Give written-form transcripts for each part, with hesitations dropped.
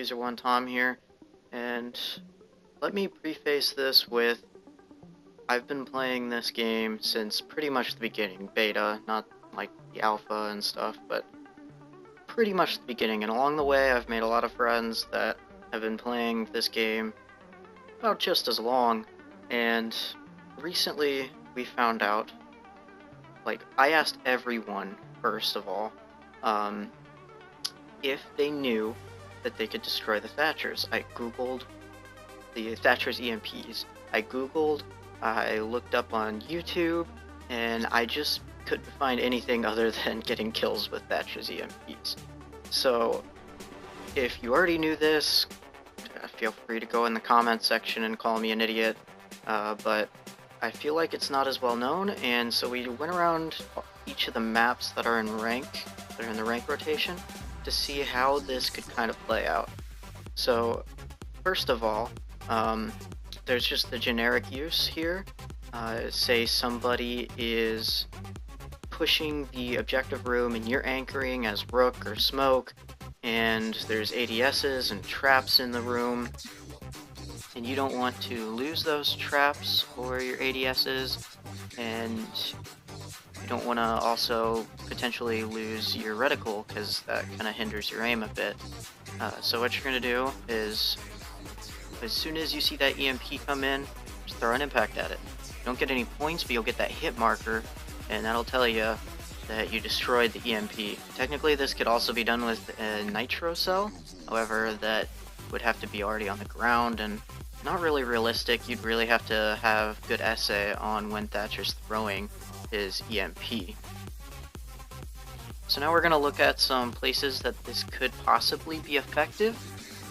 User1Tom here, and let me preface this with I've been playing this game since pretty much the beginning, beta, not like the alpha and stuff, but pretty much the beginning, and along the way I've made a lot of friends that have been playing this game about just as long, and recently we found out, like, I asked everyone, first of all, if they knew that they could destroy the Thatchers. I googled the Thatcher's EMPs. I looked up on YouTube, and I just couldn't find anything other than getting kills with Thatcher's EMPs. So, if you already knew this, feel free to go in the comments section and call me an idiot, but I feel like it's not as well known, and so we went around each of the maps that are in the rank rotation, to see how this could kind of play out. So, first of all, there's just the generic use here. Say somebody is pushing the objective room and you're anchoring as Rook or Smoke, and there's ADSs and traps in the room, and you don't want to lose those traps or your ADSs, and you don't want to also potentially lose your reticle, because that kind of hinders your aim a bit. So what you're going to do is, as soon as you see that EMP come in, just throw an impact at it. You don't get any points, but you'll get that hit marker, and that'll tell you that you destroyed the EMP. Technically this could also be done with a nitro cell, however that would have to be already on the ground, and not really realistic. You'd really have to have good essay on when Thatcher's throwing his EMP. So now we're going to look at some places that this could possibly be effective.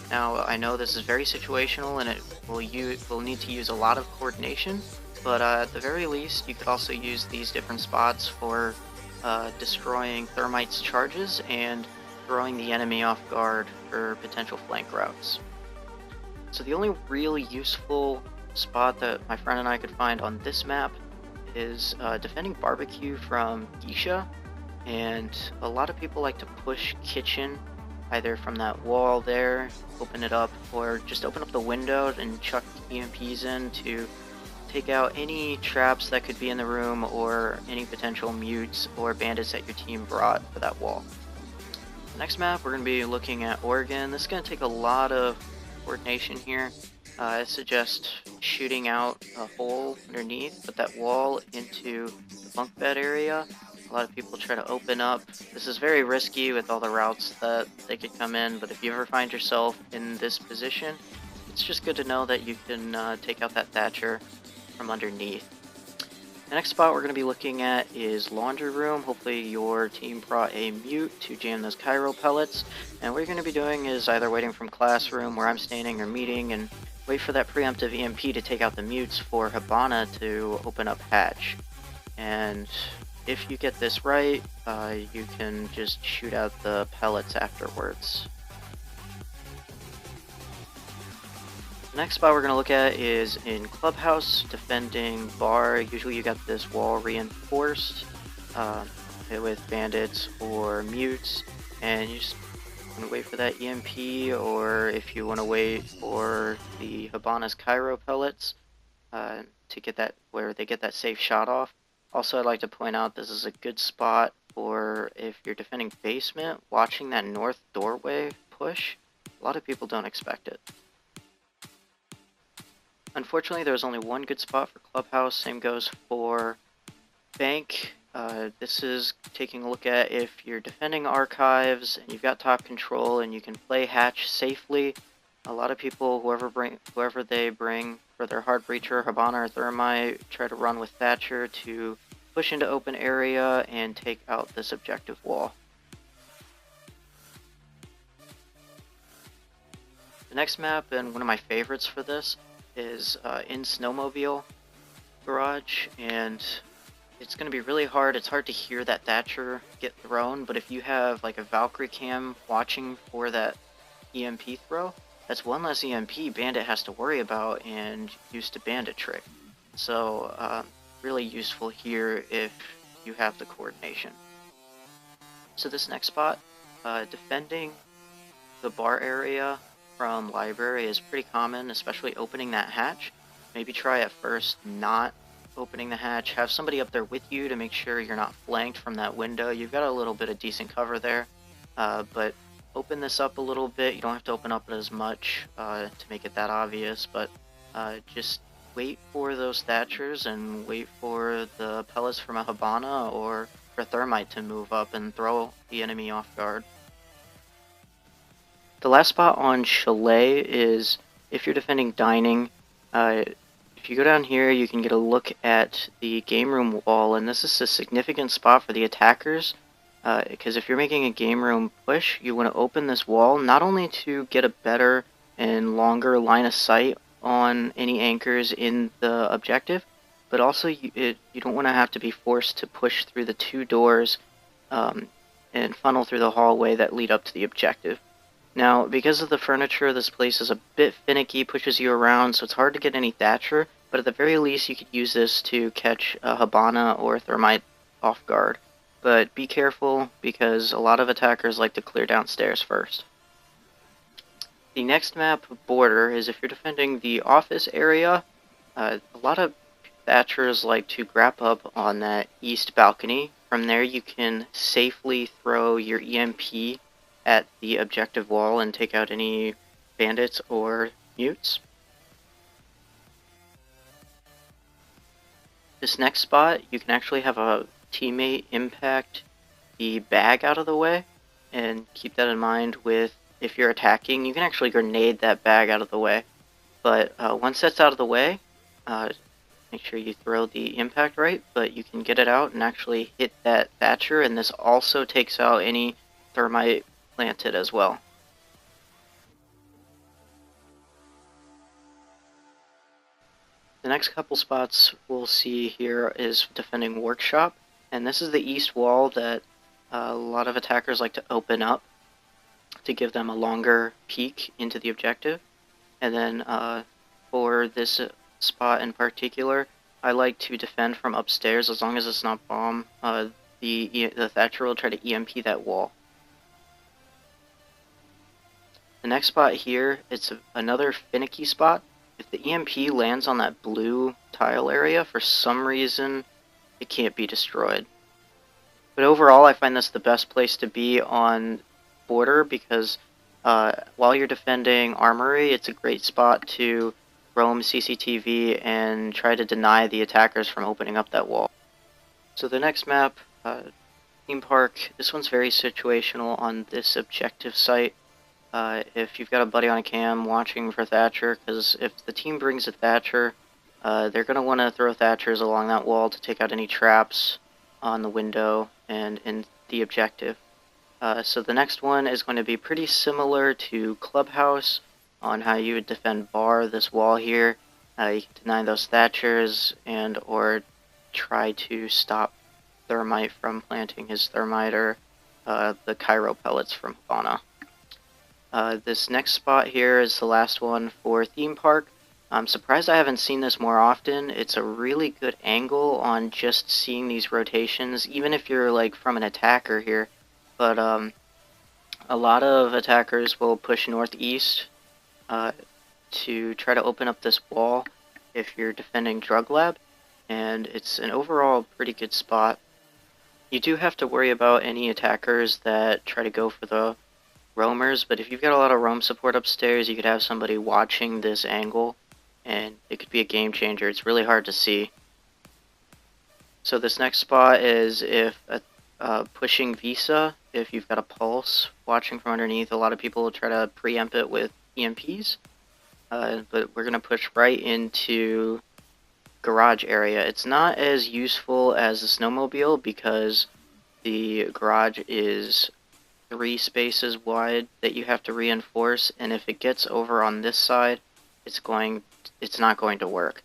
Now I know this is very situational and it will need to use a lot of coordination, but at the very least you could also use these different spots for destroying Thermite's charges and throwing the enemy off guard for potential flank routes. So the only really useful spot that my friend and I could find on this map is defending Barbecue from Geisha, and a lot of people like to push Kitchen either from that wall there, open it up, or just open up the window and chuck EMPs in to take out any traps that could be in the room or any potential mutes or bandits that your team brought for that wall. The next map we're going to be looking at Oregon. This is going to take a lot of coordination here. I suggest shooting out a hole underneath, put that wall into the bunk bed area. A lot of people try to open up. This is very risky with all the routes that they could come in, but if you ever find yourself in this position, it's just good to know that you can take out that Thatcher from underneath. The next spot we're going to be looking at is Laundry Room. Hopefully your team brought a mute to jam those Cairo pellets, and what you're going to be doing is either waiting from Classroom, where I'm standing, or Meeting, and wait for that preemptive EMP to take out the mutes for Habana to open up Hatch. And if you get this right, you can just shoot out the pellets afterwards. The next spot we're going to look at is in Clubhouse, defending Bar. Usually you got this wall reinforced with bandits or mutes, and you just want to wait for that EMP, or if you want to wait for the Habana's Cairo pellets to get that, where they get that safe shot off. Also, I'd like to point out this is a good spot for if you're defending basement, watching that north doorway push. A lot of people don't expect it. Unfortunately, there's only one good spot for Clubhouse. Same goes for Bank. This is taking a look at if you're defending Archives and you've got top control and you can play Hatch safely. A lot of people, whoever they bring for their Hard Breacher, Habana, or Thermite, try to run with Thatcher to push into open area and take out this objective wall. The next map, and one of my favorites for this, is in Snowmobile Garage, and it's going to be really hard. It's hard to hear that Thatcher get thrown, but if you have like a Valkyrie cam watching for that EMP throw, that's one less EMP Bandit has to worry about and use to Bandit trick. So really useful here if you have the coordination. So this next spot, defending the bar area from library is pretty common, especially opening that hatch. Maybe try at first not opening the hatch. Have somebody up there with you to make sure you're not flanked from that window. You've got a little bit of decent cover there, but open this up a little bit. You don't have to open up as much to make it that obvious, but just wait for those Thatchers and wait for the pellets from a Habana or for thermite to move up and throw the enemy off guard. The last spot on Chalet is if you're defending dining. If you go down here, you can get a look at the game room wall, and this is a significant spot for the attackers. Because if you're making a game room push, you want to open this wall not only to get a better and longer line of sight on any anchors in the objective, but also you don't want to have to be forced to push through the two doors and funnel through the hallway that lead up to the objective. Now, because of the furniture, this place is a bit finicky, pushes you around, so it's hard to get any Thatcher, but at the very least you could use this to catch a Habana or thermite off guard. But be careful, because a lot of attackers like to clear downstairs first. The next map, Border, is if you're defending the office area, a lot of Thatchers like to grab up on that east balcony. From there you can safely throw your EMP at the objective wall and take out any bandits or mutes. This next spot, you can actually have a teammate impact the bag out of the way, and keep that in mind with if you're attacking. You can actually grenade that bag out of the way, but once that's out of the way, make sure you throw the impact right, but you can get it out and actually hit that Thatcher, and this also takes out any thermite planted as well. The next couple spots we'll see here is defending workshop, and this is the east wall that a lot of attackers like to open up to give them a longer peek into the objective. And then for this spot in particular, I like to defend from upstairs as long as it's not bomb. The Thatcher will try to EMP that wall. The next spot here, it's another finicky spot. If the EMP lands on that blue tile area, for some reason, it can't be destroyed. But overall, I find this the best place to be on Border because while you're defending Armory, it's a great spot to roam CCTV and try to deny the attackers from opening up that wall. So the next map, Theme Park, this one's very situational on this objective site. If you've got a buddy on a cam watching for Thatcher, because if the team brings a Thatcher, they're going to want to throw Thatchers along that wall to take out any traps on the window and in the objective. So the next one is going to be pretty similar to Clubhouse on how you would defend bar, this wall here. You can deny those Thatchers and or try to stop thermite from planting his thermite or the Cairo pellets from Fauna. This next spot here is the last one for Theme Park. I'm surprised I haven't seen this more often. It's a really good angle on just seeing these rotations, even if you're like from an attacker here. But a lot of attackers will push northeast to try to open up this wall if you're defending Drug Lab, and it's an overall pretty good spot. You do have to worry about any attackers that try to go for the roamers, but if you've got a lot of roam support upstairs, you could have somebody watching this angle, and it could be a game changer. It's really hard to see. So this next spot is if pushing Visa, if you've got a pulse watching from underneath, a lot of people will try to preempt it with EMPs, but we're going to push right into garage area. It's not as useful as the snowmobile because the garage is 3 spaces wide that you have to reinforce, and if it gets over on this side, it's not going to work.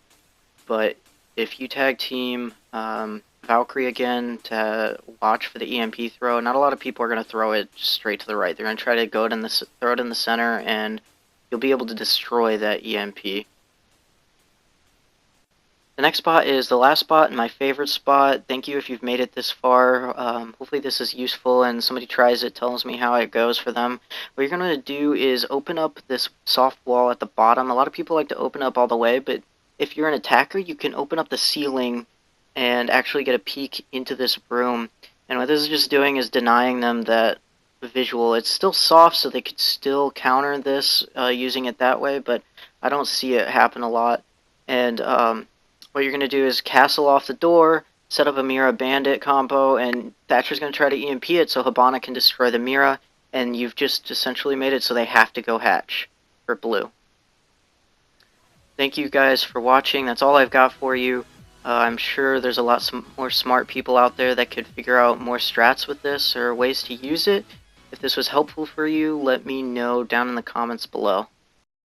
But if you tag team Valkyrie again to watch for the EMP throw, not a lot of people are going to throw it straight to the right. They're going to try to throw it in the center, and you'll be able to destroy that EMP. The The next spot is the last spot and my favorite spot. Thank you if you've made it this far. Hopefully this is useful and somebody tries it, tells me how it goes for them. What you're going to do is open up this soft wall at the bottom. A lot of people like to open up all the way, but if you're an attacker, you can open up the ceiling and actually get a peek into this room. And what this is just doing is denying them that visual. It's still soft, so they could still counter this using it that way, but I don't see it happen a lot. And what you're going to do is castle off the door, set up a Mira Bandit combo, and Thatcher's going to try to EMP it so Hibana can destroy the Mira, and you've just essentially made it so they have to go hatch for blue. Thank you guys for watching. That's all I've got for you. I'm sure there's a lot more smart people out there that could figure out more strats with this or ways to use it. If this was helpful for you, let me know down in the comments below.